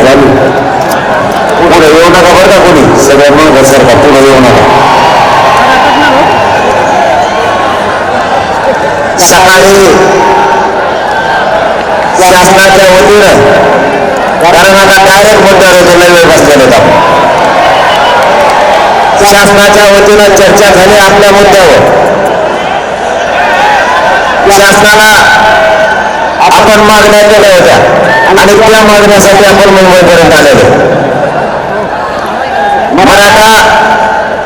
झाली. पुढे येऊ नका बरं का कोणी, सगळ्या मग सरकार पुढे येऊ नका. सकाळी शासनाच्या वतीनं, कारण आता डायरेक्ट मुद्द्यावर होतो, लय वेळ बसलेले आपण. शासनाच्या वतीनं चर्चा झाली आपल्या मुद्द्यावर. शासनाला आपण मागण्या केल्या होत्या आणि त्या मागण्यासाठी आपण मुंबईपर्यंत आलेलो. मराठा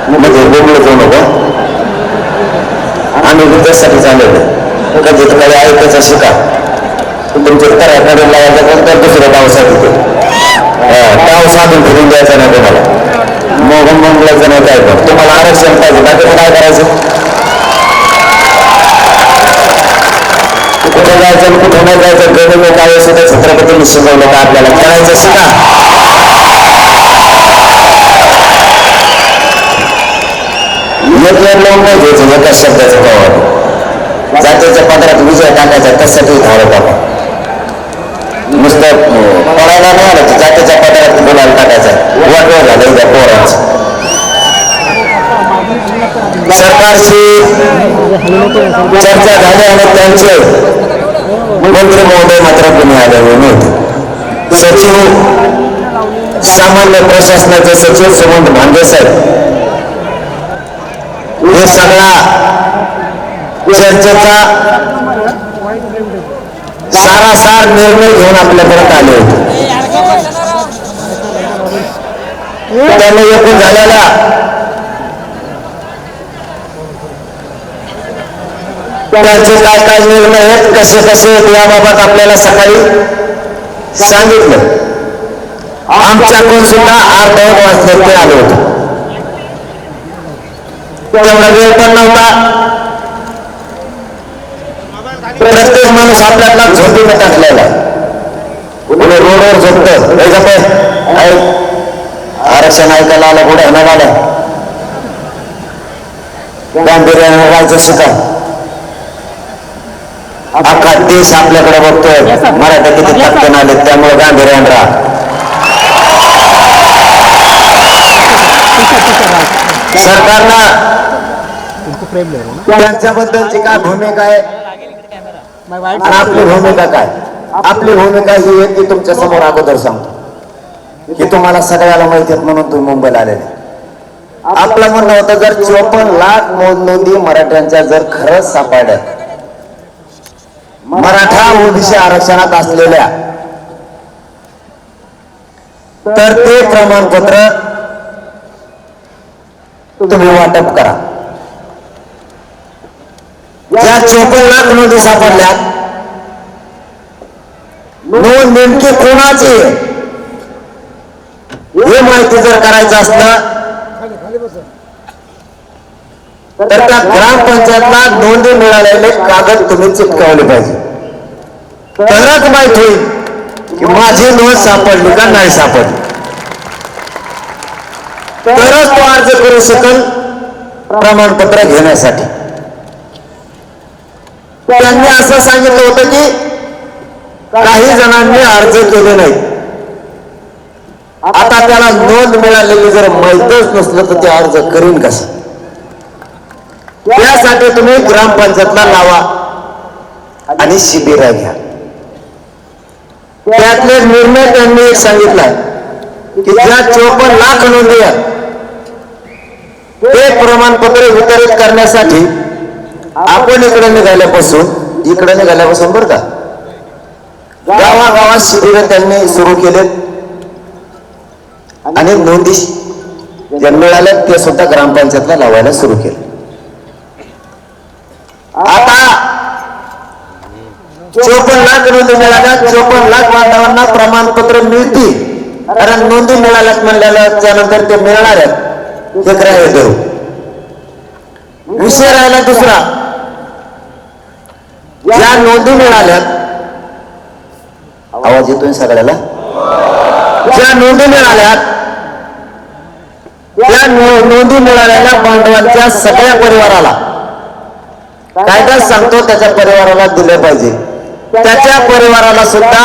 म्हणजे बोललो जाऊ नको, आम्ही त्यासाठी चाललेलो. कधी कधी ऐकायचं शिका, तुमच्या तऱ्याकडे लावायचं तर दुसरं गाव साधून गाव साधून फिरून द्यायचं नाही तुम्हाला, मोगन बोलायचं नाही. काय पण तुम्हाला आरक्षण पाहिजे, बाकी काय करायचं? कुठे जायचं कुठे नाही जायचं, गणित काय सुद्धा छत्रपतींनी शिकवलं का आपल्याला करायचं शिका. एक लावून नाही घ्यायचं एका शब्दाचं कवर. जातीच्या पदरात विजय टाकायचा त्यासाठी धावत आपण. नुसतं पडायला नाही आलं तर जातीच्या पदरात गुलाल टाकायचा. वाटवं झालं त्या पोरांचं. सरकारशी चर्चा झाली आणि त्यांचे मंत्री महोदय मात्र कोणी आलेले नव्हते. सचिव, सामान्य प्रशासनाचे सचिव सुमंत भांगे साहेब हे सगळा चर्चेचा सारासार निर्णय घेऊन आपल्यापर्यंत आले होते. त्याने एकूण झालेला त्यांचे काय काय निर्णय आहेत, कसे कसे याबाबत आपल्याला सकाळी सांगितलं. आमच्याकडून सुद्धा अर्धवट वाजता ते आले होते. तेवढा वेळ पण नव्हता. प्रत्येक माणूस आपल्याला झोपीने टाकलेला, कोणी रोडवर झोपतं. आरक्षण ऐकायला आलं, पुढे येणार आलं, गांभीर्याने राहायचं शिका. अख्खा देश आपल्याकडे बघतोय, मराठा किती टक्कन आले, त्यामुळे गांभीर्याने राहा. सरकारनं त्यांच्याबद्दलची काय भूमिका आहे आणि आपली भूमिका काय? आपली भूमिका ही आहे की तुमच्या समोर अगोदर सांगतो की तुम्हाला सगळ्याला माहिती आहेत म्हणून तुम्ही मुंबईला आलेले. आपलं म्हणणं होतं जर 54 लाख नोंदी मराठ्यांच्या जर खरंच सापडल्या, मराठा ओबीसी आरक्षणात असलेल्या, तर ते प्रमाणपत्र तुम्ही वाटप करा. ज्या 54 लाख नोंदी सापडल्या, नोंद नेमकी कोणाची हे माहिती जर करायचं असतं तर त्या ग्रामपंचायतला नोंदी मिळालेले कागद तुम्ही चिटकावले पाहिजे. तरच माहित होईल की माझी नोंद सापडली का नाही सापडली. तरच तो अर्ज करू शकेल प्रमाणपत्र घेण्यासाठी. त्यांनी असं सांगितलं होतं की काही जणांनी अर्ज केले नाही. आता त्याला नोंद मिळालेली जर माहीतच नसलं तर ते अर्ज करीन कसं? त्यासाठी तुम्ही ग्रामपंचायतला लावा आणि शिबिर घ्या. त्यातले निर्णय त्यांनी एक सांगितलाय की ज्या 54 लाख नोंदी आहेत ते प्रमाणपत्र वितरित करण्यासाठी आपण इकडे निघाल्यापासून बरं का, गावागावात शिबिर त्यांनी सुरू केलेत आणि नोंदी ज्या मिळाल्या ते सुद्धा ग्रामपंचायतला लावायला सुरू केले. आता 54 लाख नोंदी मिळाल्या, 54 लाख बांधवांना प्रमाणपत्र मिळतील, कारण नोंदी मिळाल्यात म्हणल्याच्या नंतर ते मिळणार आहेत हे ग्राह्य धरू. विषय राहिला दुसरा, ज्या नोंदी मिळाल्यात, आवाज येतोय सगळ्याला, ज्या नोंदी मिळाल्यात त्या नोंदी मिळालेल्या बांधवांच्या सगळ्या परिवाराला कायदा सांगतो त्याच्या परिवाराला दिले पाहिजे. त्याच्या परिवाराला सुद्धा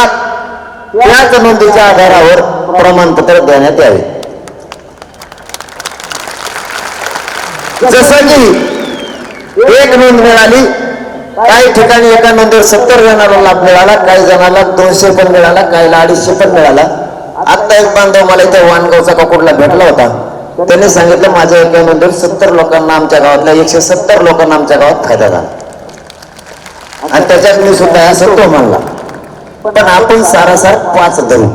त्याच नोंदीच्या आधारावर प्रमाणपत्र देण्यात यावे. जसं की एक नोंद मिळाली, काही ठिकाणी एका नोंदीवर 70 जणांना लाभ मिळाला, काही जणांना 200 पण मिळाला, काहीला 250 पण मिळाला. आता एक बांधव मला इथे वाणगावचा का कुठला भेटला होता, त्यांनी सांगितलं माझ्या एका नोंदीवर 70 लोकांना, आमच्या गावातल्या 170 लोकांना आमच्या गावात फायदा झाला. आणि त्याच्यात मी सुद्धा असं तो म्हणला. पण आपण सारासार 5 धरू,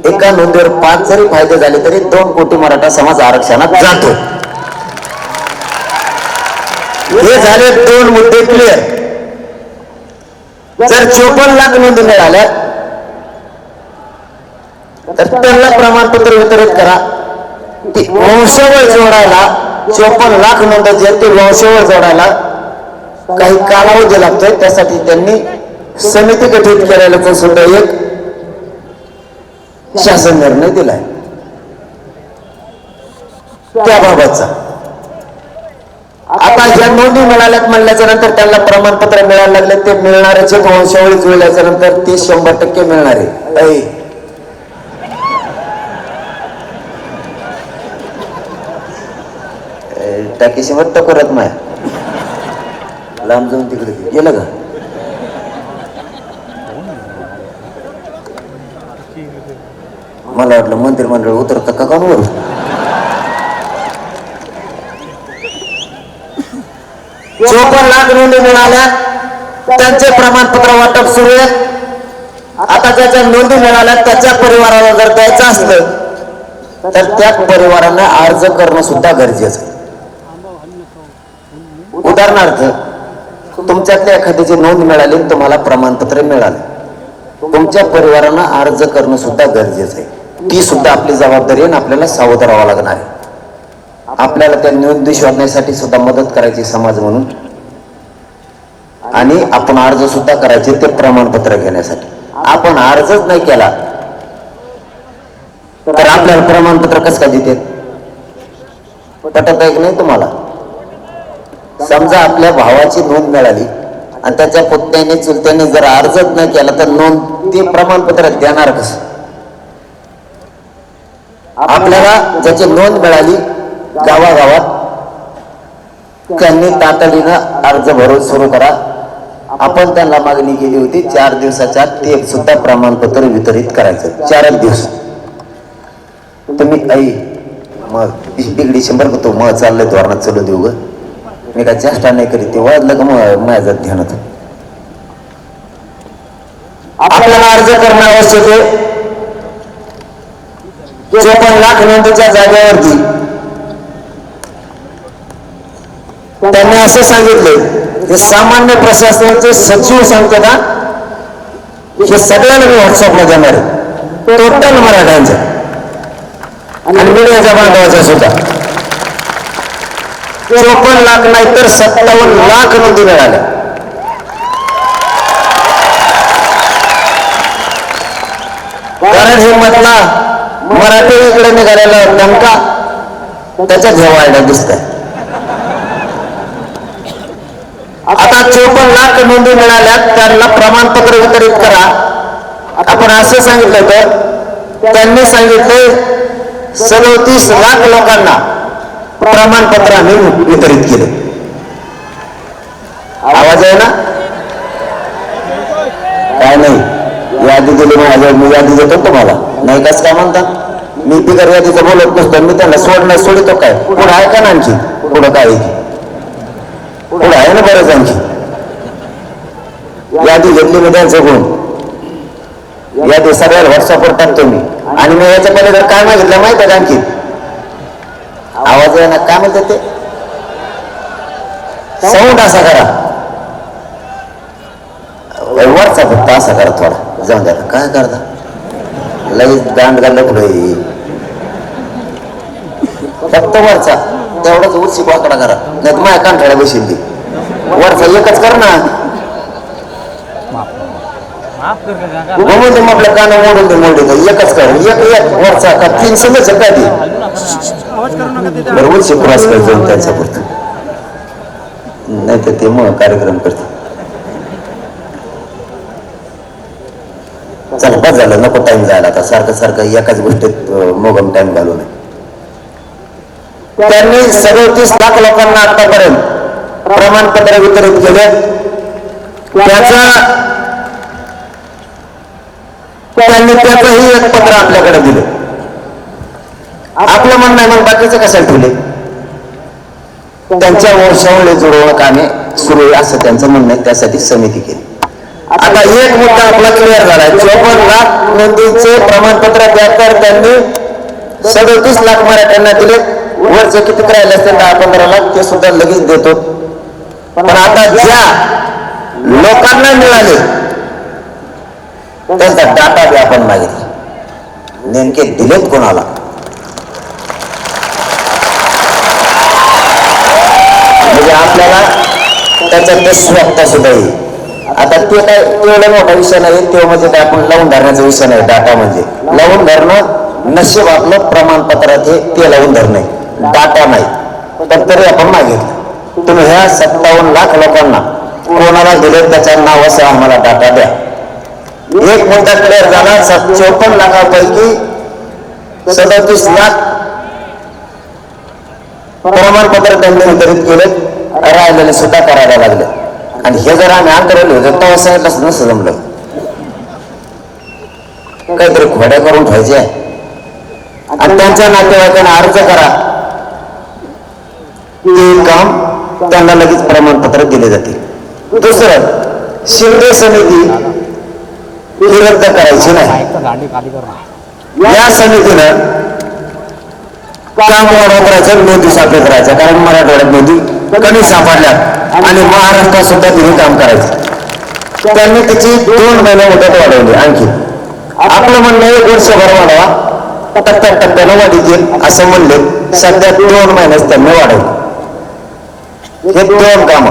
एका नोंदीवर 5 जरी फायदे झाले तरी 2 कोटी मराठा समाज आरक्षणात जातो. हे झाले 2 मुद्दे क्लिअर. जर 54 लाख नोंदी मिळाल्या तर त्यांना प्रमाणपत्र वितरित करा. ती वंशावळ जोडायला 54 लाख नोंदाची आहेत, ती वंशावळ जोडायला काही कालावधी लागतोय. त्यासाठी त्यांनी समिती गठीत केलेला सुद्धा एक शासन निर्णय दिलाय त्याबाबतचा. आता ज्या नोंदी मिळाल्यात म्हणल्याच्या नंतर त्यांना प्रमाणपत्र मिळायला लागले, ते मिळणाऱ्याचे वंशावळी जुळल्याच्या नंतर ते 100% मिळणार आहे. टाकीशी मत करत नाही, लांब जाऊन तिकडे गेलं का? मला वाटलं मंत्रिमंडळ उतरत का कानवर. चोपन्न लाख नोंदी मिळाल्या, त्यांचे प्रमाणपत्र वाटप सुरू आहे. आता ज्याच्या नोंदी मिळाल्या त्याच्या परिवाराला जर द्यायचं असलं तर त्या परिवाराने अर्ज करणं सुद्धा गरजेचं आहे. उदाहरणार्थ तुमच्यातल्या एखाद्याची नोंद मिळाली, तुम्हाला प्रमाणपत्र मिळालं, तुमच्या परिवारानं अर्ज करणं सुद्धा गरजेचं आहे. ती सुद्धा आपली जबाबदारी आहे, आपल्याला सावध राहावं लागणार आहे. आपल्याला त्या नोंदी शोधण्यासाठी सुद्धा मदत करायची समाज म्हणून, आणि आपण अर्ज सुद्धा करायचे ते प्रमाणपत्र घेण्यासाठी. आपण अर्जच नाही केला तर आपल्याला प्रमाणपत्र कसं काय देते? पटत आहे की नाही तुम्हाला? समजा आपल्या भावाची नोंद मिळाली आणि त्याच्या पुतण्याने चुलत्याने जर अर्जच नाही केला तर नोंद ते प्रमाणपत्र देणार कसं? आपल्याला ज्याची नोंद मिळाली गावागावात त्यांनी तातडीनं अर्ज भरून सुरू करा. आपण त्यांना मागणी केली होती 4 दिवसाच्या आत ते सुद्धा प्रमाणपत्र वितरित करायचं. 4 दिवस तुम्ही आई मग बिगडी 100 करतो, मग चाललंय धोरणात चालू देऊ ग, मी काय चेष्टा नाही करीत. ते वाजलं का मग माझ्या ध्यानात आपल्याला अर्ज करणं आवश्यक आहे. 54 लाख नोंदीच्या जागेवरती त्यांनी असं सांगितले, हे सामान्य प्रशासनाचे सचिव सांगते ना, हे सगळ्यांना मी व्हॉट्सअपला देणार आहे, टोटल मराठ्यांच्या आणि मीडियाच्या बांधवाच्या सुद्धा. 54 लाख नाही तर 57 लाख नोंदी मिळाल्या. कारण हे मधला मराठी इकडे निघालेला नेमका त्याच्या जेवायला दिसत आहे. आता 54 लाख नोंदी मिळाल्या, त्यांना प्रमाणपत्र वितरित करा. आपण असं सांगितलं होतं, त्यांनी सांगितले 37 लाख लोकांना प्रमाणपत्र आम्ही वितरित केले. आवाज आहे ना? काय नाही, यादी दिली माझ्या, मी यादी देतो तुम्हाला. नाही कसं काय म्हणता? मी बिगर यादीचं बोलत नसतो, मी त्यांना सोडणं सोडतो. काय पुढं आहे का ना आणखी? पुढं काय पुढं आहे ना बरंच आणखी. यादी घेतली मी त्यांचं गुण, यादी सगळ्या व्हॉट्सअपवर टाकतो मी. आणि मी याच्या पहिले जर काय मागितलं माहित आहे आणखी? आवाज आहे ना? काय म्हणतात ते? साऊंड असा करा, वरचा फक्त असा करा थोडा. जाऊन द्या, काय करता लई दांड घाललं पुढे. फक्त वरचा तेवढाच उर्ची वाकडा करा, नाही माझ्या कांठाळ्या बसेल ती. वरचा एकच कर ना, म्हणून ते म्हटलं कान मोडून ते मोडून एकच कर. एक वरचा का 3 समज काय ती बरोबर क्रॉस कर जाऊन त्यांच्या पुरतं, नाही तर ते मग कार्यक्रम करते. चला बस झालं, नको टाइम जायला आता सारखं सारखं एकाच गोष्टीत मोगम टाइम घालू नये. त्यांनी 37 लाख लोकांना आतापर्यंत प्रमाणपत्र वितरित केले. त्याचंही एक पत्र आपल्याकडे दिलं. आपलं म्हणणं आहे, मग बाकीचं कशाला ठेवले? त्यांच्या वंशावळी जुळवणं कामे सुरू आहे असं त्यांचं म्हणणं आहे, त्यासाठी समिती केली. आता एक मुद्दा आपला क्लिअर झालाय. 54 लाख नोंदीचे प्रमाणपत्र द्याकर त्यांनी 37 लाख मराठ्यांना दिले. वरचे किती राहिले असते 10-15 लाख ते सुद्धा लगेच देतो. पण आता ज्या लोकांना मिळाले त्यांचा डाटा बी आपण मागितला, नेमके दिलेत कोणाला? म्हणजे आपल्याला त्याच्यात स्वतः सुद्धा येईल. आता ते काय एवढा मोठा विषय नाही, ते म्हणजे काय आपण लावून धरण्याचा विषय नाही. डाटा म्हणजे लावून धरणं नशीब आपलं प्रमाणपत्रात ते लावून धरणे, डाटा नाही. तर तरी आपण मागितलं, तुम्ही ह्या 57 लाख लोकांना कोणाला दिले त्याच्या नावासह आम्हाला डाटा द्या. एक मुद्दा क्लिअर झाला. 54 लाखापैकी 37 लाख प्रमाणपत्र त्यांनी वितरित केले, राहिलेले सुद्धा करायला लागले. आणि हे जर आम्ही अंतरवले होते तेव्हा सांगितलं नसतं जमलं. काहीतरी खोड्या करून ठेवायचे आणि त्यांच्या नातेवाईकांना अर्ज करा, ते काम त्यांना लगेच प्रमाणपत्र दिले जाते. दुसरं, शिंदे समिती ही रद्द करायची नाही. या समितीनं काम वाढवत राहायचं, नोंदी सापडत राहायचं. कारण मराठवाड्यात नोंदी कमी सापडल्या आणि महाराष्ट्रात सुद्धा तिने काम करायचं. त्यांनी त्याची 2 महिने मुदत वाढवली. आणखी आपलं म्हणणं 1 वर्षभर वाढवा, टप्प्याटप्प्यानं वाढीत येईल असं म्हणले. सध्या 2 महिन्याच त्यांनी वाढवलं. हे 2 काम.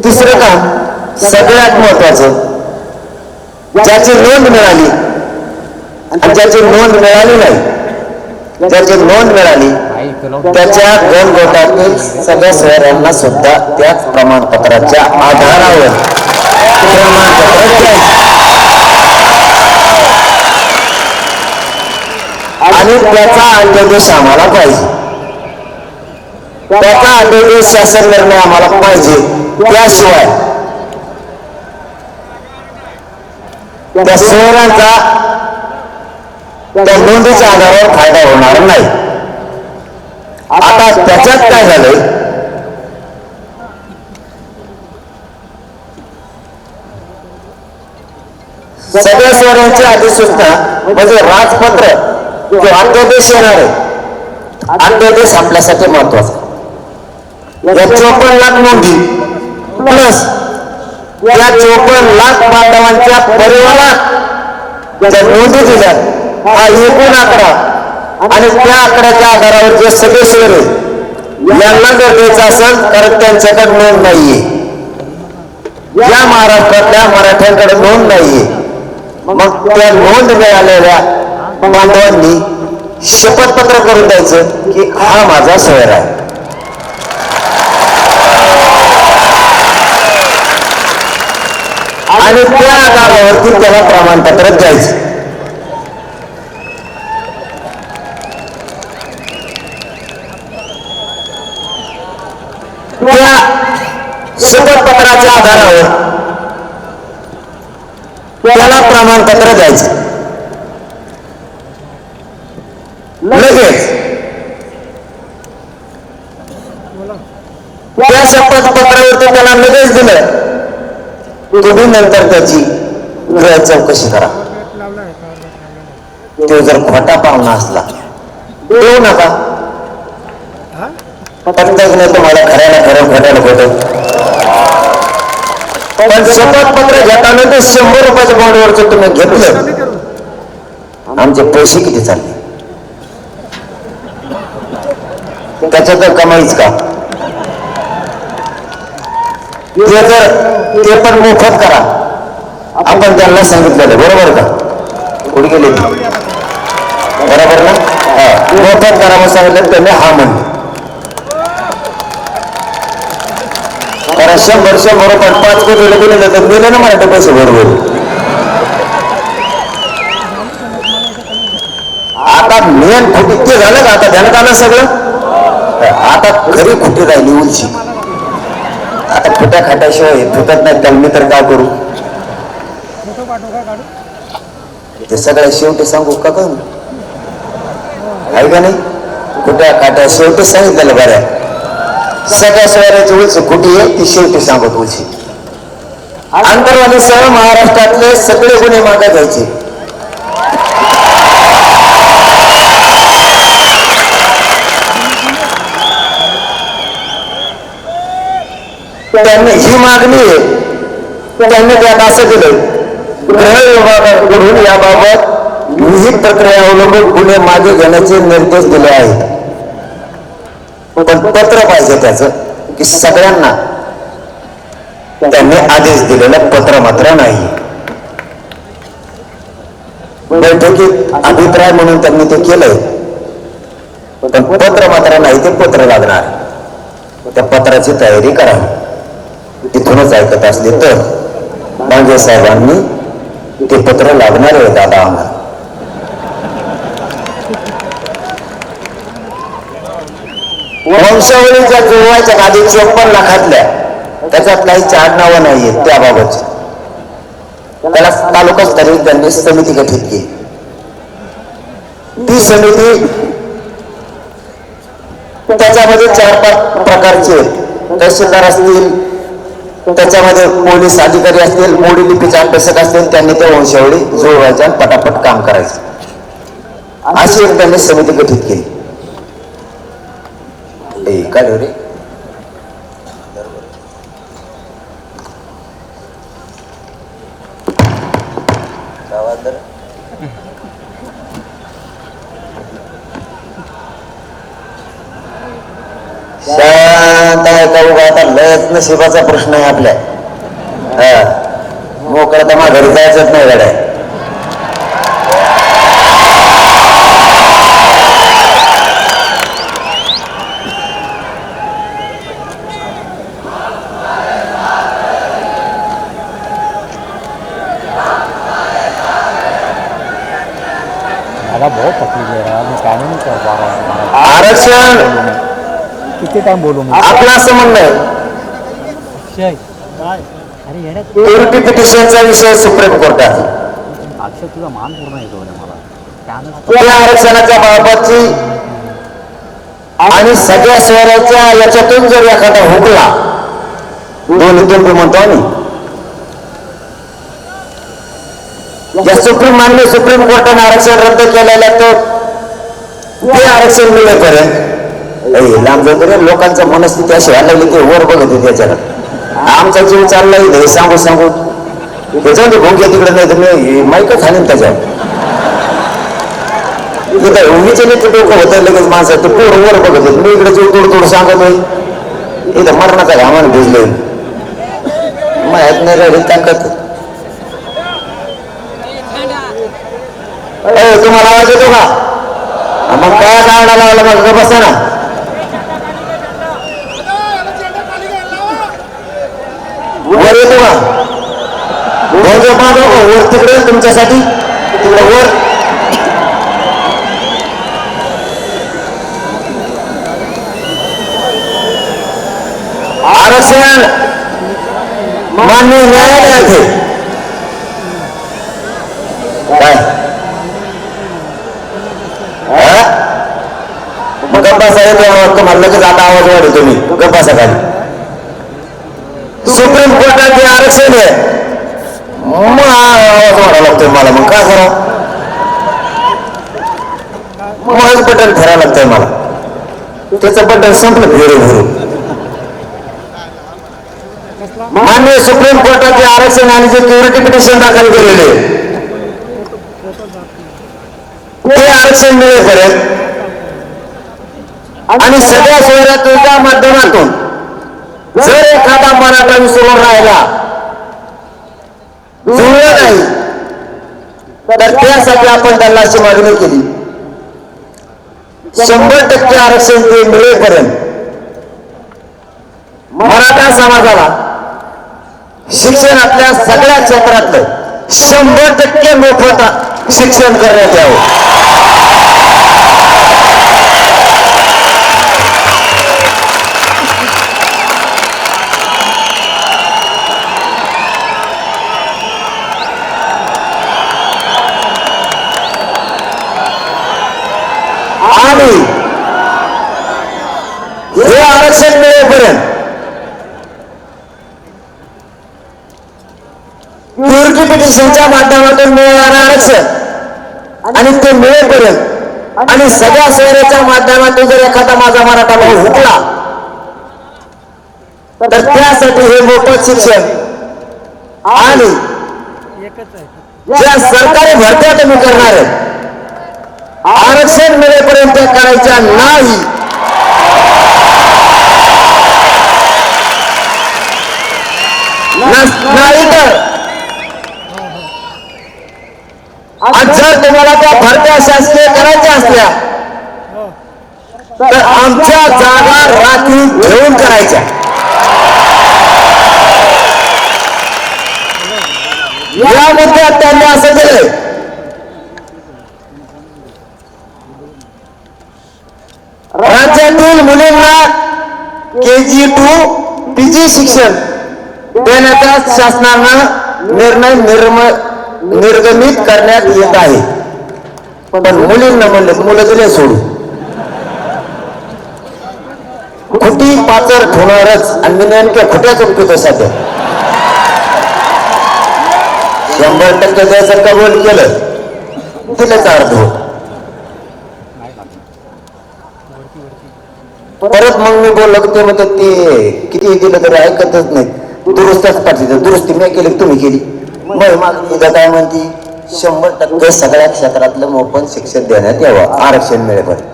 तिसरं काम सगळ्यात महत्वाचं, ज्याची नोंद मिळाली आणि ज्याची नोंद मिळाली नाही, ज्याची नोंद मिळाली त्याच्या 2 गटातील सगळ्या शहरांना सुद्धा त्याच प्रमाणपत्राच्या आधारावर प्रमाणपत्र द्यायचे. आणि त्याचा अध्यादेश आम्हाला पाहिजे, त्याचा अध्यादेश शासन निर्णय आम्हाला पाहिजे. त्याशिवाय त्या शहरांचा त्या नोंदीच्या आधारावर फायदा होणार नाही. आता त्याच्यात काय झालंय, सगळ्या शहरांची अधिसूचना म्हणजे राजपत्र जो अध्यादेश येणार आहे, अध्यादेश आपल्यासाठी महत्वाचा. या 54 लाख नोंदी प्लस या 54 लाख बांधवांच्या परिवारात ज्या नोंदी दिल्या, हा एकूण आकडा. आणि त्या आकड्याच्या आधारावर जे सगळे शहर आहेत यांना जर द्यायचं असेल तर त्यांच्याकडे नोंद नाहीये, या महाराष्ट्रातल्या मराठ्यांकडे नोंद नाहीये. मग त्या नोंद मिळालेल्या बांधवांनी शपथपत्र करून द्यायचं की हा माझा शहर आहे. आणि त्या आधारावरती त्याला प्रमाणपत्र द्यायचं. त्या शपथपत्राच्या आधारावर त्याला प्रमाणपत्र द्यायचं. लगेच त्या शपथपत्रावरती त्याला लगेच दिलं, तुम्ही नंतर त्याची गृह चौकशी करा. तो जर खोटा पाहुणा असला देऊ नका, प्रत्येक नाही तुम्हाला खऱ्याला खरं खोट्याला खोटं. पण शपथपत्र घेताना ते 100 रुपयाच्या बॉन्डवरचं तुम्ही घेतलं, आमचे पैसे किती चालले, त्याच्यात कमाईच का? ते पण मोफत करा, आपण त्यांना सांगितलेलं. बरोबर का? कुठे गेले बरोबर ना? मोफत करा मग सांगितलं, त्यांनी हा म्हणले. कारण 100 रुपये 5 कोटी दिले जातात, दिले ना मराठी पैसे बरोबर. आता मेन खुटी ते झालं का? आता ध्यानात आलं सगळं. आता खरी खुटी राहिली उलची. आता खुट्या खाट्याशिवाय फुटत नाही. त्याला मी तर काय करू? ते सगळ्या शेवटी सांगू का करू? आहे का नाही? खुट्या खाट्या शेवटी सांगितलेलं बऱ्या. सगळ्या शहराची उलची खुटी आहे ती शेवटी सांगत उलची. आंतरवालीसह महाराष्ट्रातले सगळे गुन्हे मागे घ्यायचे. त्यांनी ही मागणी आहे. त्यांनी त्यात असं केलं, गृह विभागाकडून याबाबत विहित प्रक्रिया अवलंबून गुन्हे मागे घेण्याचे निर्देश दिले आहेत. पण पत्र पाहिजे त्याचं की सगळ्यांना. त्यांनी आदेश दिलेलं पत्र मात्र नाही. बैठकीत अभिप्राय म्हणून त्यांनी ते केलंय, पण पत्र मात्र नाही. ते पत्र लागणार. त्या पत्राची तयारी करावी. इथूनच ऐकत असले तर डांगे साहेबांनी ते पत्र लागणार आहे दादा आम्हाला. वंशावळीच्या जुळवायच्या आधी 54 लाखातल्या त्याच्यात काही आडनावं नाहीये त्याबाबत. त्याला तालुका स्तरीय त्यांनी समिती गठीत केली. ती समिती त्याच्यामध्ये 4-5 प्रकारचे तहसीलदार असतील, त्याच्यामध्ये पोलीस अधिकारी असतील, मोडी लिपीचे अभ्यासक असतील. त्यांनी त्या वंशावळी जुळवायच्या आणि पटापट काम करायचं अशी एक त्यांनी समिती गठीत केली. काय रे शांत आहे का? उगा आता लयच नशिबाचा प्रश्न आहे आपल्या. मोकळं तर मग घरी जायचंच नाही गाड्या. बहुत तकलीफ है यार, मैं काम ही नहीं कर पा रहा हूँ. आरक्षण किती टाइम बोलू मी? आपलं असं म्हणणं आहे. अरे येण्यात प्युरिटी पिटिशनचा विषय सुप्रीम कोर्टात. अक्षय तुझा मान पूर्ण येतो मला त्यानंतर त्या आरक्षणाच्या बाबतची आणि सगळ्या शहराच्या याच्यातून जर एखादा हुकला, दोन्हीतून मी म्हणतो आम्ही, या सुप्रीम कोर्टाने आरक्षण रद्द केलेलं तर ते आरक्षण मिळेपर्यंत लांब जाऊ तरी लोकांचं मनस्थिती अशी व्हायला लागली की वर बघत होती त्याच्यानं. आमचा जीव चाललाय हे सांगू त्याच्यामध्ये भोंग्या तिकडे नाही तर मी माईकच हाणीन त्याच्यावर. इथं उगीचे ते डोकं होतं लगेच माणसं ते पोर वर बघत होते. मी इकडे जीव तोड सांगत होई इथं मरणाचा घामान भिजलोय. माहित नाही राहिली ताकद. तुम्हाला आवाज येतो का? मग काय काढा लावला मग बसा ना. वर येतो का? वर तिकडे तुमच्यासाठी तिकडे वर. आरक्षण मान्य न्यायालयाचे काय गप्पासा येतो. तुम्हाला लगेच आता आवाज वाढवतो मी. गप्पासा खाली सुप्रीम कोर्टात जे आरक्षण आहे मग आवाज वाढावा लागतोय मला. मग काय करा? मग बटन ठरावं लागतंय मला. त्याचं बटन संपलं फिरू. माननीय सुप्रीम कोर्टात जे आरक्षण आणि जे प्युरिटी पिटिशन दाखल केलेले ते आरक्षण मिळेपर्यंत आणि सगळ्या शहराच्या माध्यमातून जर एखादा मराठा विसरून राहिला, जुळलं नाही, तर त्यासाठी आपण त्यांना अशी मागणी केली 100% आरक्षण ते मिळेपर्यंत मराठा समाजाला शिक्षणातल्या सगळ्या क्षेत्रातलं 100% मोफत शिक्षण करण्यात यावं. आणि हे आरक्षण मिळेपर्यंत प्युरिटी पिटिशनच्या माध्यमातून मिळणारं आरक्षण आणि ते मिळेपर्यंत आणि सगळ्या शहराच्या माध्यमातून जर एखादा माझा मराठा भाऊ हुकला तर त्यासाठी हे मोफत शिक्षण आणि ज्या सरकारी भरत्या तुम्ही करणार आहे आरक्षण मिळेपर्यंत त्या करायच्या नाही. नाही तर जर तुम्हाला त्या भरत्या शासकीय करायच्या असल्या तर आमच्या जागा राखीव घेऊन करायच्या. या मुद्द्यात त्यांनी असं केलंय राज्यातील मुलींना KG to PG शिक्षण देण्याचा शासनानं निर्णय निर्गमित करण्यात येत आहे. पण मुलींना म्हणले मुलं दिले सोडून खुटी पाचर ठेवणारच आणि मी नेमक्या खुट्या चुकतो सध्या 100% द्यायचं कबूल केलं दिलेच अर्ध. परत मग मी बोललो की ते म्हणतात ते किती दिलं तरी ऐकतच नाही. दुरुस्तच पाठवते दुरुस्ती मी केली तुम्ही केली मग मागणी काय म्हणती 100% सगळ्या क्षेत्रातलं मोफत शिक्षण देण्यात यावं आरक्षण मिळेपर्यंत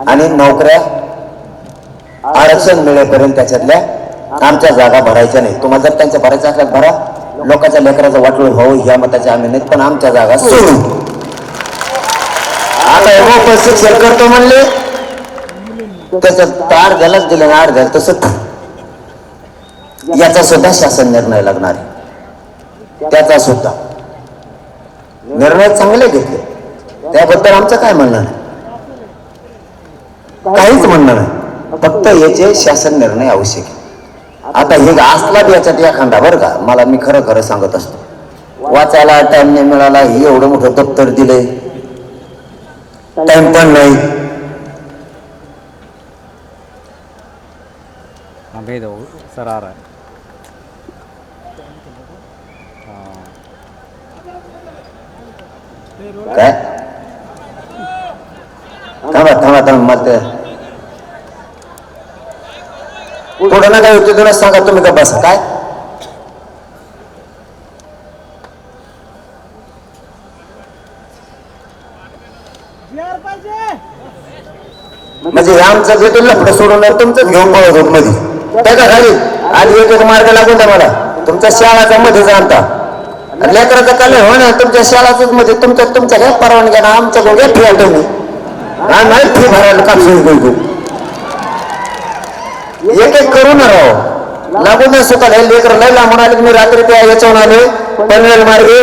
आणि नोकऱ्या आरक्षण मिळेपर्यंत त्याच्यातल्या आमच्या जागा भरायच्या नाही. तुम्हाला जर त्यांच्या भरायच्या असल्यास भरा लोकांच्या लेकराचं वाटलं हो या मताचे आम्ही नाहीत पण आमच्या जागा सोडू. आता मोफत शिक्षण करतो म्हणले त्याचं तार झालाच दिलं ना अर्ध्या तसं याचा सुद्धा शासन निर्णय लागणार आहे. त्याचा सुद्धा निर्णय चांगले घेतले त्याबद्दल आमचं काय म्हणणं नाही काहीच म्हणणं नाही फक्त याचे शासन निर्णय आवश्यक आहे. आता हे असला बी याच्यात एखादा बरं का मला मी खरं खरं सांगत असतो वाचायला टाइम नाही मिळाला हे एवढं मोठं दप्तर दिलंय टाइम पण नाही. भेद सर आ रहा है. काय थांबा मत पुढे ना काय होते तुला सांगा तुम्ही का बसा काय म्हणजे आमचं जे लफडं सोडून तुमचं घेऊन पळत होत मध्ये त्या का खाली आधी एक मार्ग लागून द्या मला तुमच्या शाळाचा मध्ये जाणता लेकराचा कल हो ना तुमच्या शाळाच मध्ये तुमच्या घ्या परवानग्या ना आमच्या घ्या फी तुम्ही नाही फी भरायला का सोय एक एक करू ना राव लागून नाही सुद्धा लेकर लय लांबून आले मी रात्री त्या याच्यावर आले पनवेल मार्गे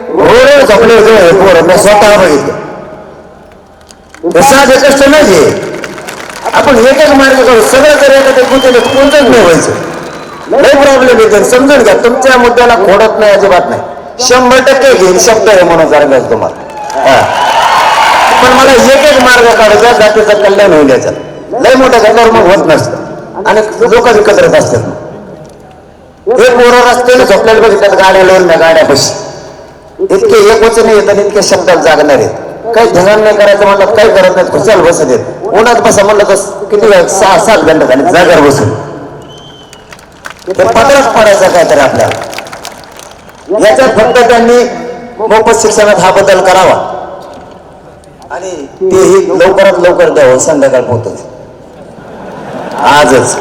रोड झोपले होते पोरं मी स्वतः बघितलं साधे कष्ट नाही आपण एक एक मार्ग करू सगळं जर एखाद्या गुंतवणूक कोणतंच नाही व्हायचं लय प्रॉब्लेम येते समजून घ्या तुमच्या मुद्द्याला खोडत नाही अजिबात नाही 100% घेईल शब्द आहे म्हणून जरा तुम्हाला पण मला एक एक मार्ग काढायचा जातीचं कल्याण होईल याच्यात लय मोठ्या घटनावर मग होत नसतं आणि लोक एकत्रच असतात एक मोर रस्त्याने झोपलेले बघितल्यात गाड्या लावून गाड्या बशी इतके एक वचन येत आणि इतके शब्दात जागणार आहेत काही ध्यान नाही करायचं म्हणलं काही करत नाही खुशाल बसत येत उन्हात बसा म्हणलं तर किती 6-7 घंटे झाले जागर बसून ते पत्रच पडायचं काय तर आपल्याला याच्यात फक्त त्यांनी मोफत शिक्षणात हा बदल करावा आणि तेही लवकरात लवकर द्यावं संध्याकाळ पोहोचत आजच.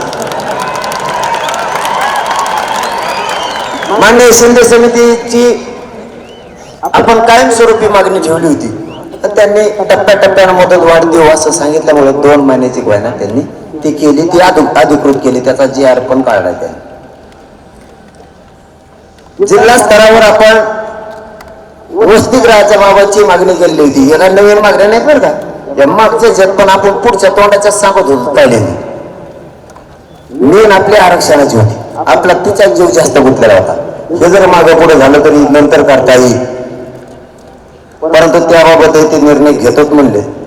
मान्य शिंदे समितीची आपण कायमस्वरूपी मागणी ठेवली होती तर त्यांनी टप्प्याटप्प्यानं मुदत वाढ देऊ असं सांगितल्यामुळे 2 महिन्याची घोषणा त्यांनी ती केली ती अधिकृत केली त्याचा GR पण काढला त्यांनी. जिल्हा स्तरावर आपण वसतिगृहाच्या बाबतची मागणी केली होती याला नवीन मागण्या नाहीत बरं का या मागच्या जग पण आपण पुढच्या तोंडाच्या सांगत होतो पहिल्यांदा मेन आपल्या आरक्षणाची होती आपला तिचा जीव जास्त गुंतलेला होता हे जर मागं पुढे झालं तरी नंतर करता येईल परंतु त्याबाबत ते निर्णय घेतच म्हणले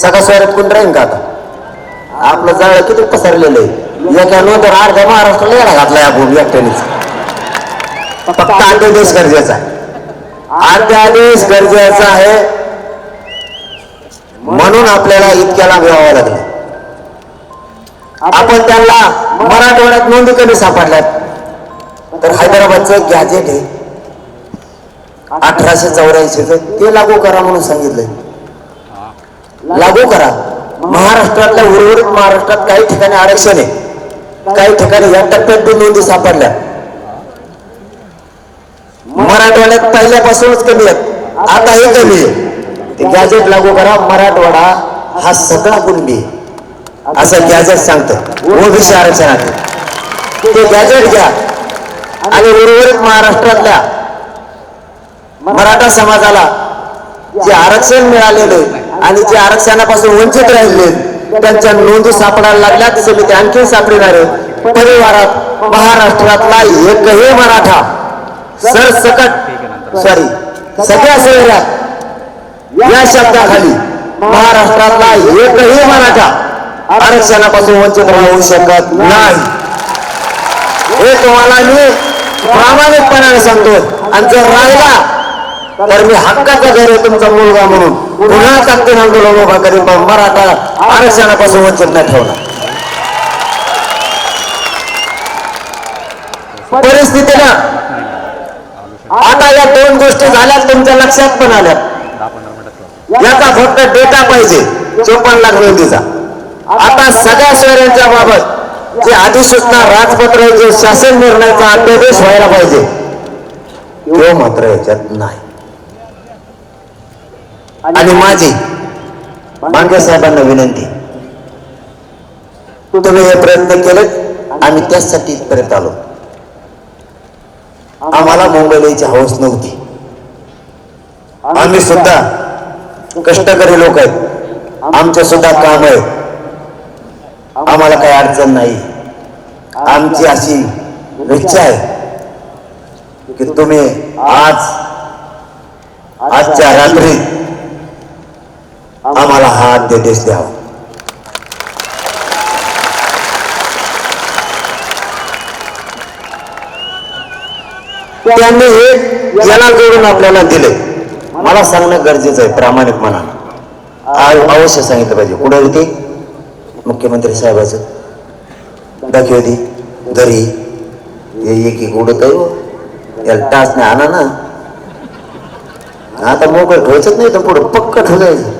सगळ्या शहरात कोण राहील का आता? आपलं जाळ किती पसरलेलं आहे. एका नंतर अर्ध्या महाराष्ट्राला येडा घातलाय आपण एकट्यानेच. फक्त अध्यादेश गरजेचा आहे. अध्यादेश गरजेचा आहे म्हणून आपल्याला इतक्या लांब यावं लागलं. आपण त्यांना मराठवाड्यात नोंदी कधी सापडल्यात तर हैदराबादचं गॅजेट आहे 1884 ते लागू करा म्हणून सांगितलंय. लागू करा. महाराष्ट्रातल्या उर्वरित महाराष्ट्रात काही ठिकाणी आरक्षण आहे, काही ठिकाणी या टप्प्यात बी नोंदी सापडल्या. मराठवाड्यात पहिल्यापासूनच कमी आहेत, आता हे कमी आहे. ते गॅजेट लागू करा. मराठवाडा हा सगळा कुणबी असं गॅजेट सांगतं ओबीसी आरक्षणात. ते गॅजेट घ्या आणि उर्वरित महाराष्ट्रातल्या मराठा समाजाला जे आरक्षण मिळालेले आणि जे आरक्षणापासून वंचित राहिले त्यांच्या नोंदी सापडायला लागल्या. तसे मी ते आणखी सापडणार आहे. परिवारात महाराष्ट्रातला एकही मराठा सरसकट सगळ्या शहरात या शब्दाखाली महाराष्ट्रातला एकही मराठा आरक्षणापासून वंचित राहू शकत नाही. हे तुम्हाला मी प्रामाणिकपणाने सांगतो. आणि जर राहिला तर मी हक्काचा घर आहे तुमचा मुलगा म्हणून पुन्हा ताकदीने आंदोलन उभा करीन, पण मराठा आरक्षणापासून वंचित नाही ठेवणार. परिस्थितीला आता या दोन गोष्टी झाल्या तुमच्या लक्षात पण आल्या. याचा फक्त डेटा पाहिजे 54 लाख नोंदीचा. आता सगळ्या शहरांच्या बाबत जे अधिसूचना राजपत्र जे शासन निर्णयाचा अध्यादेश व्हायला पाहिजे तो मात्र याच्यात नाही. आणि माझी मांडे साहेबांना विनंती, तुम्ही हे प्रयत्न केले, आम्ही त्यासाठी इथपर्यंत आलो. आम्हाला मुंबईला यायची हौस नव्हती. आम्ही सुद्धा कष्टकरी लोक आहेत, आमचे सुद्धा काम आहे, आम्हाला काही अडचण नाही. आमची अशी इच्छा आहे की तुम्ही आजच्या रात्री आम्हाला हा अध्यादेश द्यावा. त्यांनी हे याला जोडून आपल्याला दिले. मला सांगणं गरजेचं आहे प्रामाणिक मनानं. अवश्य सांगितलं पाहिजे. कुठे होती मुख्यमंत्री साहेबाचं दाखी होती घरी. एक उडत आहे याला टाच नाही आणा ना. आता मोकळं ठेवायचंच नाही तर पुढं पक्क ठेवायचं.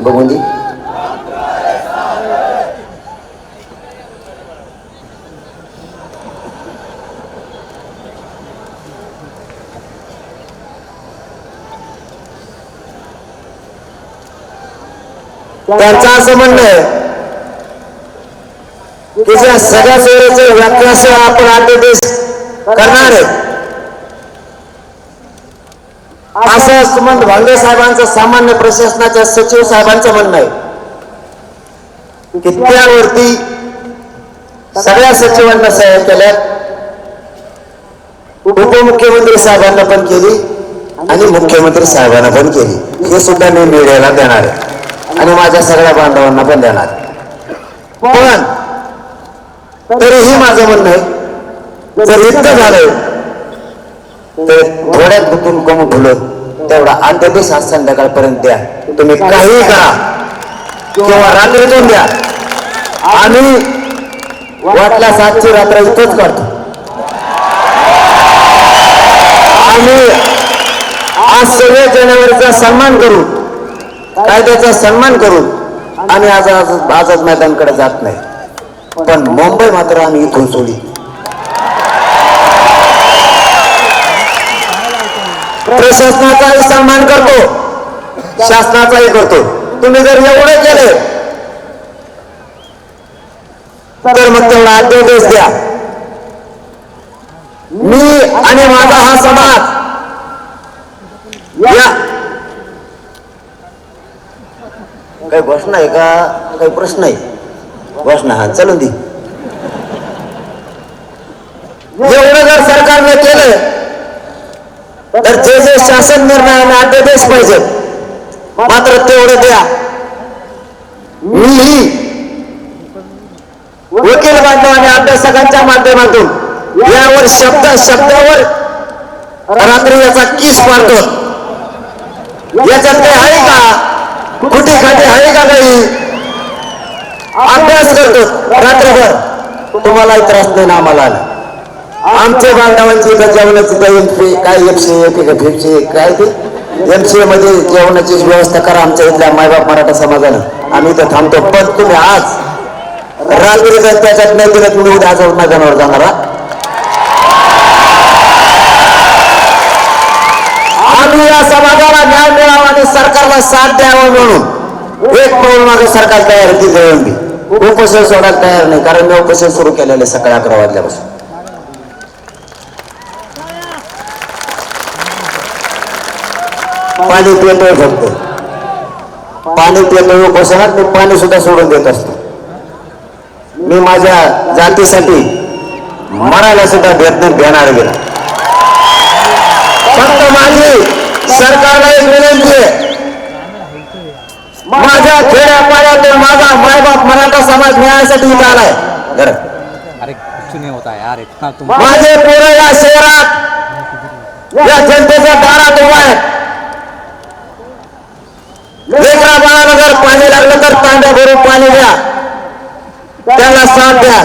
बघून दे त्यांचं असं म्हणणं आहे की ज्या सगळ्या सोयीचं व्याख्यासह आपण अध्यादेश करणार आहे असं सुमंत भांगे साहेबांचं सामान्य प्रशासनाच्या सचिव साहेबांचं म्हणणं आहे की त्यावरती सगळ्या सचिवांना सह्या केल्या, उपमुख्यमंत्री साहेबांना पण केली आणि मुख्यमंत्री साहेबांना पण केली. हे सुद्धा मी मीडियाला देणार आहे आणि माझ्या सगळ्या बांधवांना पण देणार. पण तरीही माझं म्हणणं आहे जर इतकं झालंय तर थोड्यात गुंतून कमी ठेवलं तेवढा अध्यादेश आज संध्याकाळपर्यंत द्या. तुम्ही काही करा किंवा रात्रीतून द्या. आम्ही वाटल्यास आजची रात्र इथंच काढतो. आम्ही आज 26 जानेवारीचा सन्मान करू, कायद्याचा सन्मान करू आणि आझाद मैदानकडे जात नाही. पण मुंबई मात्र आम्ही इथून सोडी. प्रशासनाचाही सन्मान करतो, शासनाचाही करतो. तुम्ही जर एवढं केलं तर मग तेवढा अध्यादेश द्या. मी आणि माझा हा समाज या काही घोषणा आहे का, काही प्रश्न आहे? घोषणा हा चालून दे. एवढं जर सरकारने केलं तर जे जे शासन निर्णयाने अध्यादेश पाहिजे मात्र तेवढं द्या, मीही वकील बांधव आणि अभ्यासकांच्या माध्यमातून यावर शब्दावर रात्री याचा किस मारतो. याच्यात काही आहे का, कुठे खाते आहे का, काही अभ्यास करतो रात्रभर. तुम्हालाही त्रास नाही ना आम्हाला. आमच्या बांधवांची जेवणाची काय एफसी काय ते एमसीए मध्ये जेवणाची व्यवस्था करा आमच्या इथल्या मायबाप मराठा समाजानं. आम्ही तर थांबतो, पण तुम्ही आज रात्री जर त्याच्यात नाही दिलं तुम्ही उद्या आज मैदानावर जाणारा. आम्ही या समाजाला न्याय मिळावा आणि सरकारला साथ द्यावा म्हणून एक पाऊल मागे सरकार तयार ती जळंबी. उपोषण सोडायला तयार नाही, कारण मी उपोषण सुरू केलेले सकाळी 11 वाजल्यापासून. पाणी पितोय, फक्त पाणी पितोय. उपोषणात मी पाणी सुद्धा सोडून देत असतो. मी माझ्या जातीसाठी मरायला सुद्धा भेटणार गेला. फक्त माझी सरकारला एक विनंती आहे, माझ्या खेड्यापाड्यातून माझा मायबाप मराठा समाज न्यायासाठी इथं आलाय. अरे कुछ नहीं होता यार, इतना तुम माझे पोरं या शहरात या जनतेच्या दारात उभा आहे. लेकरा बाळाला जर पाणी लागलं तर तांब्या भरून पाणी द्या, त्याला साथ द्या.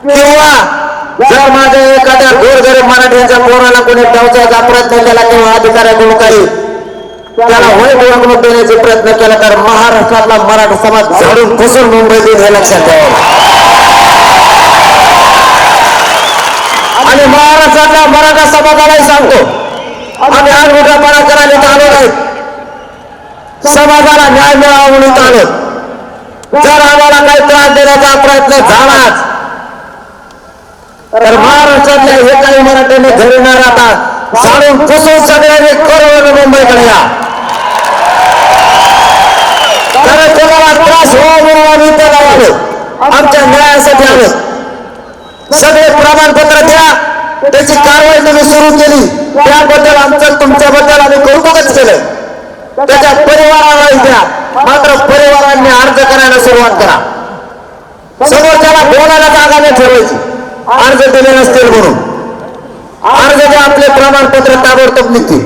किंवा जर माझ्या एखाद्या गोरगरीब मराठ्यांच्या पोराला कोणी टवचायचा प्रयत्न केला किंवा अधिकाऱ्याकडून काही त्याला होय वागणूक देण्याचा प्रयत्न केला तर महाराष्ट्रातला मराठा समाज झाडून पुसून मुंबईत येईल, हे लक्षात ठेवा. आणि महाराष्ट्रातल्या मराठा समाजालाही सांगतो, आम्ही आज मोठ्यापणा करायला आलो नाही, समाजाला न्याय मिळावा म्हणून आलो. जर आम्हाला काही त्रास देण्याचा प्रयत्न झालाच तर महाराष्ट्रातल्या एकाही मराठ्याने घरी न राहता झाडून पुसून सगळ्यांनी करोड मुंबईकडे या. कारण तुम्हाला त्रास व्हावा म्हणून आम्ही इथं आलो, आमच्या न्यायासाठी आलो. सगळे प्रमाणपत्र द्या, त्याची कारवाई तुम्ही सुरू केली, त्याबद्दल आमचं तुमच्याबद्दल आम्ही कौतुकच केलं. त्याच्या परिवारालाही द्या, मात्र परिवारांनी अर्ज करायला सुरुवात करा. समोरच्याला बोलायला जागा नाही ठेवायची, अर्ज दिले नसतील म्हणून. अर्ज द्या, आपले प्रमाणपत्र ताबडतोब निघतील.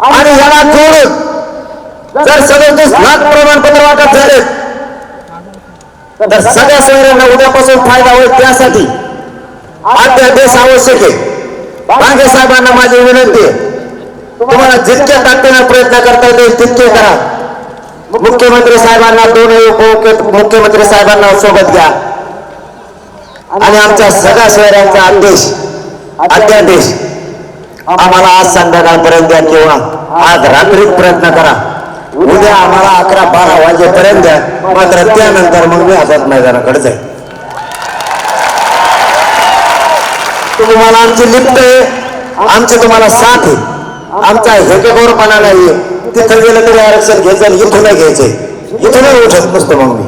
आणि ह्याला जोडून जर 37 लाख प्रमाणपत्र वाटप झाले तर सगळ्या शहरांना उद्यापासून फायदा होईल. त्यासाठी अध्यादेश आवश्यक आहे. भांगे साहेबांना माझी विनंती आहे, तुम्हाला जितक्या ताकदीने प्रयत्न करता येईल तितके करा. मुख्यमंत्री साहेबांना, दोन्ही उपमुख्यमंत्री साहेबांना सोबत घ्या आणि आमच्या सगळ्या शहरांचा अध्यादेश आम्हाला आज संध्याकाळपर्यंत द्या किंवा आज रात्रीच प्रयत्न करा. उद्या आम्हाला 11-12 वाजेपर्यंत द्या, मात्र त्यानंतर मग मी आझाद मैदानाकडे जाईल. तुम्हाला आमची लिफ्ट आहे, आमची तुम्हाला साथ आहे. आमचा हेकेगोरपणा नाहीये. तिथं गेलं तरी आरक्षण घ्यायचं, इथून नाही घ्यायचंय, इथूनही उठत नसतो मग मी.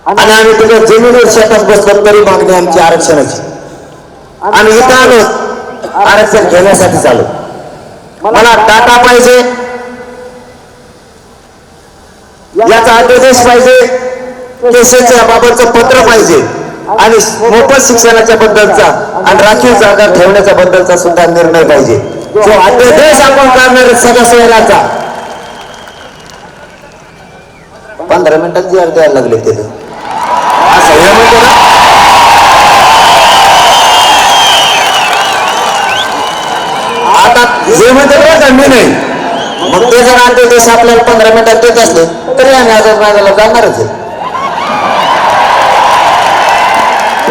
आणि आम्ही तुझ्या जमिनीवर शेतात बसलो तरी मागणी आमची आरक्षणाची. आम्ही इथं आलो आरक्षण घेण्यासाठी चालू. मला टाटा पाहिजे, याचा अध्यादेश पाहिजे, केसेच्या बाबतचं पत्र पाहिजे आणि मोफत शिक्षणाच्या बद्दलचा आणि राखीव जागा ठेवण्याच्या बद्दलचा सुद्धा निर्णय पाहिजे. जो अध्यादेश आपण काढणार सगळ्या शहराचा 15 मिनिटात जी अर्ज द्यायला लागले ते असं हे म्हणतो ना. आता जे म्हणते बरं का मी नाही, मग ते जर अध्यादेश आपल्याला 15 मिनिटात देत असले तरी आम्ही आझाद मैदानाला जाणारच आहे.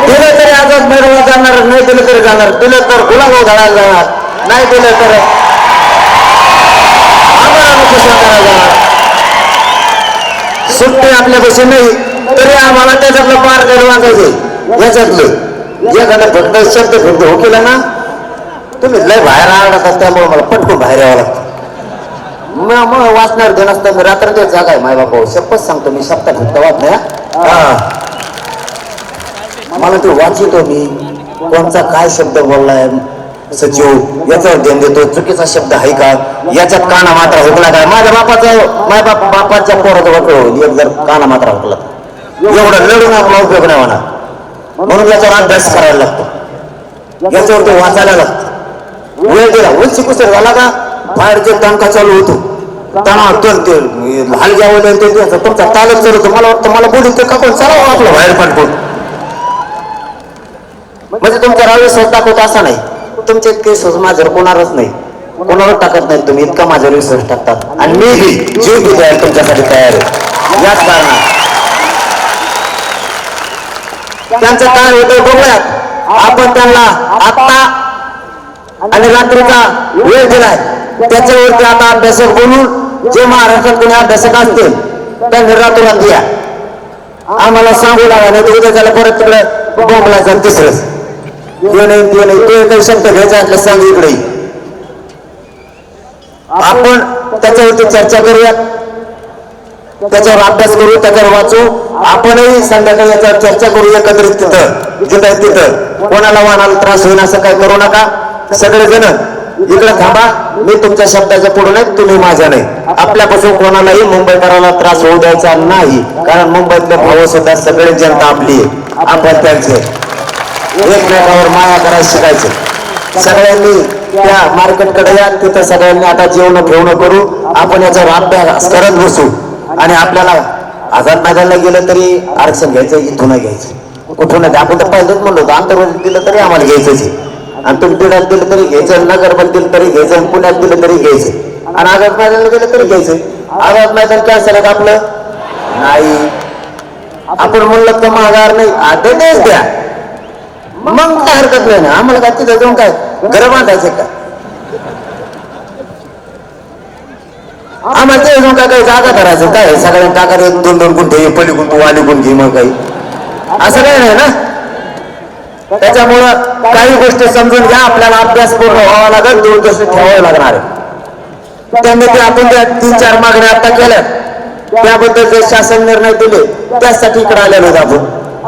दिलं तरी आझाद मैदानाला जाणार, नाही दिलं तरी जाणार. दिलं तर गुलाबो घालायला जाणार, नाही दिलं तर आम्हाला उपोषण करायला जाणार. सुट्टी आपल्यापाशी नाही तरी आम्हाला त्याच्यातलं पार काही वागायचे. याच्यातलं एखादा फक्त शब्द फक्त हो केला ना, तुम्ही लय बाहेर आढळतात, त्यामुळे मला पटकून बाहेर यावं लागतं. मग वाचणार देण असतं. मी रात्र ते जागा आहे माय बाबा, शपथ सांगतो मी शब्द फक्त वाच नाही. मला ते वाचितो मी, कोणचा काय शब्द बोललाय, सचिव याच्यावर ध्यान देतो, चुकीचा शब्द आहे का, याच्यात काना मात्रा हुकला काय, माझ्या बापाच्या पोराचं वाटलं एक जर काना मात्रा हुकला एवढं लढून आपला उपयोग नाही होणार. म्हणून याच्यावर अभ्यास करायला लागतो, याच्यावर तो वाचायला लागतो. वेळ दिला उंची कुसर झाला का बाहेरचे टंका चालू होतो, तणाव ते हलग्यावर तुमचा तालच चालू होतो. मला वाटतं मला बोलून ते का कोण चालावं आपलं बाहेर पडतो. म्हणजे तुमच्या विश्वास दाखवतो असा नाही, तुमचे केस माझ्यावर कोणावरच नाही, कोणावर टाकत नाही तुम्ही, इतका माझ्यावर विश्वास टाकतात. आणि मी जीव बी द्यायला तुमच्यासाठी तयार आहे. याच कारणात त्यांचं काय होतं बघूयात आपण. त्यांना आता आणि रात्रीचा वेळ दिलाय, त्याच्यावरती आता अभ्यासक बोलून जे महाराष्ट्रात कोणी अभ्यासक असतील त्यांनी रात्रीला द्या, आम्हाला सांगू लागा, नाही तर उद्या त्याला परत तिकडे बोंबलायचं तिसरंच हे नाही ते नाही, तो काही शब्द घ्यायचा असलं सांग इकडे. आपण त्याच्यावरती चर्चा करूया, त्याच्यावर अभ्यास करू, त्याच्यावर वाचू. आपणही संध्याकाळी याच्यावर चर्चा करू एकत्रित तिथं कोणाला वाहनाला त्रास होईल असं काय करू नका. सगळेजण इकडे थांबा, मी तुमच्या शब्दाच्या पुढे नाही, तुम्ही माझ्या नाही. आपल्यापासून कोणालाही मुंबईकराला त्रास होऊ द्यायचा नाही, कारण मुंबईतले भाऊ सुद्धा सगळे जनता आपली आहे, आपण त्यांचे. एकमेकावर माया करायला शिकायचं. सगळ्यांनी त्या मार्केटकडे या, तिथं सगळ्यांनी आता जेवण घेऊन करू, आपण याच्यावर अभ्यास करत बसू. आणि आपल्याला आझाद मैदानाला गेलं तरी आरक्षण घ्यायचं, इथून घ्यायचं, कुठून नाही. आपण तर पहिलंच म्हणलो होतो आंतरवादीत दिलं तरी आम्हाला घ्यायचंच आहे, आणि तुम्ही पिढ्यात दिलं तरी घ्यायचं, नगरमध्ये दिलं तरी घ्यायचं, पुण्यात दिलं तरी घ्यायचं, आणि आझाद मैदानाला गेलं तरी घ्यायचं. आझाद मैदान कॅन्सल आहे का आपलं? नाही. आपण म्हणलं तर माघार नाही, आता तेच द्या, मग काय हरकत नाही ना. आम्हाला काय तिथं जाऊन काय घर बांधायचं का? आम्हाला ते जाऊन काय काही जागा करायचं काय, सगळ्यांना टाका 2-2 गुंठे पली गुंठू वाली गुंठी, मग काही असं काही नाही ना. त्याच्यामुळं काही गोष्टी समजून घ्या, आपल्याला अभ्यास पूर्ण व्हावा लागेल, 2 वर्ष ठेवावे लागणार आहे. त्यांनी ते आपण त्या 3-4 मागण्या आता केल्या, त्याबद्दल जे शासन निर्णय दिले त्यासाठी इकडे आलेलो आपण.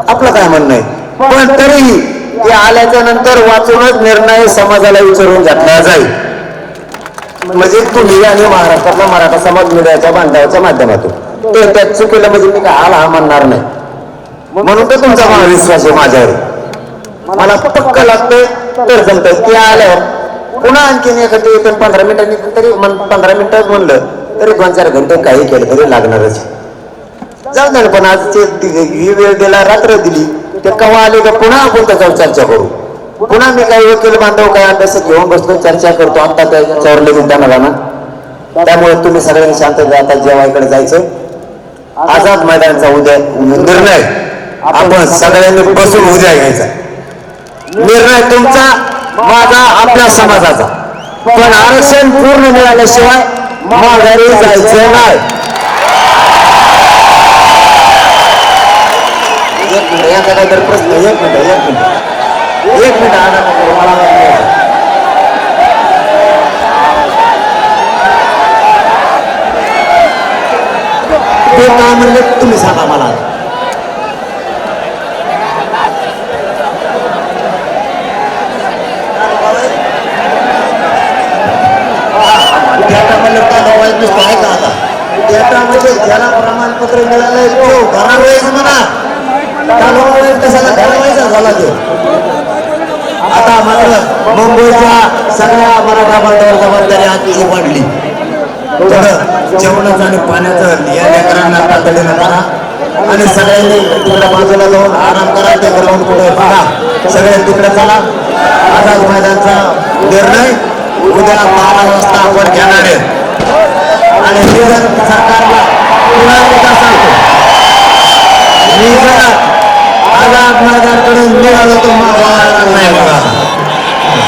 आपलं काय म्हणणं आहे, पण तरीही ते आल्याच्या नंतर वाचूनच निर्णय समाजाला विचारून घेतला जाईल. म्हणजे तुम्ही आणि महाराष्ट्रातला मराठा समाज मीडियाच्या बांधवाच्या माध्यमातून ते त्यात चुकीला म्हणजे मी काय हा म्हणणार नाही. म्हणून तर तुमचा मला विश्वास आहे माझ्यावर, मला पक्क लागतंय तर जमतंय. ते आल्यावर पुन्हा आणखीन एखादी 15 मिनिटांनी तरी 15 मिनिटात म्हणलं तरी 2-4 घंटे काही केलं तरी लागणारच. जाऊ दे. पण आज ही वेळ दिला, रात्र दिली, ते केव्हा आले का पुन्हा आपण त्याच्यावर चर्चा करू. पुन्हा मी काही वकील बांधव काय अभ्यास घेऊन बसतो, चर्चा करतो. आता त्याच्यावर लगेच जाणार ना. त्यामुळे तुम्ही सगळ्यांनी शांत आता जेवायकडे जायचं. आझाद मैदानाचा उद्या निर्णय आपण सगळ्यांनी बसून उद्या घ्यायचा. निर्णय तुमचा, माझा, आपल्या समाजाचा. पण आरक्षण पूर्ण मिळाल्याशिवाय माघारी जायचं नाही. एक मिनिट, याचा काहीतरी प्रश्न. एक मिनिट आला मला ते काय म्हणले तुम्ही सांगा मला. आहे का आता त्यामध्ये ज्याला प्रमाणपत्र मिळालंय तो घरावायच म्हणा, कशाला घरावायचा झाला तो. आता मात्र मुंबईच्या सगळ्या मराठा बांधवांवर जबाबदारी आजची वाढली. थोडं जेवणाचं आणि पाण्याचं या लेकरांना तातडीनं करा, आणि सगळ्यांनी तिकडे बाजूला जाऊन आराम करा. ते ग्राउंड पुढे बघा, सगळे तिकडे चला. आझाद मैदानचा निर्णय उद्या 12 वाजता आपण घेणार आहे. आणि हे जर सरकारला पुन्हा एकदा सांगतो, मी जर आझाद मैदानकडे मिळालो तो मागवणार नाही बघा.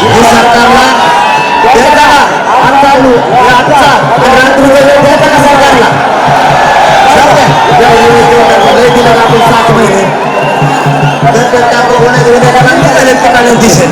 हे सरकारला द्यायचा आजचा रात्रीचा वेळ द्यायचा का सरकारला? आपण 7 महिने दिसेल.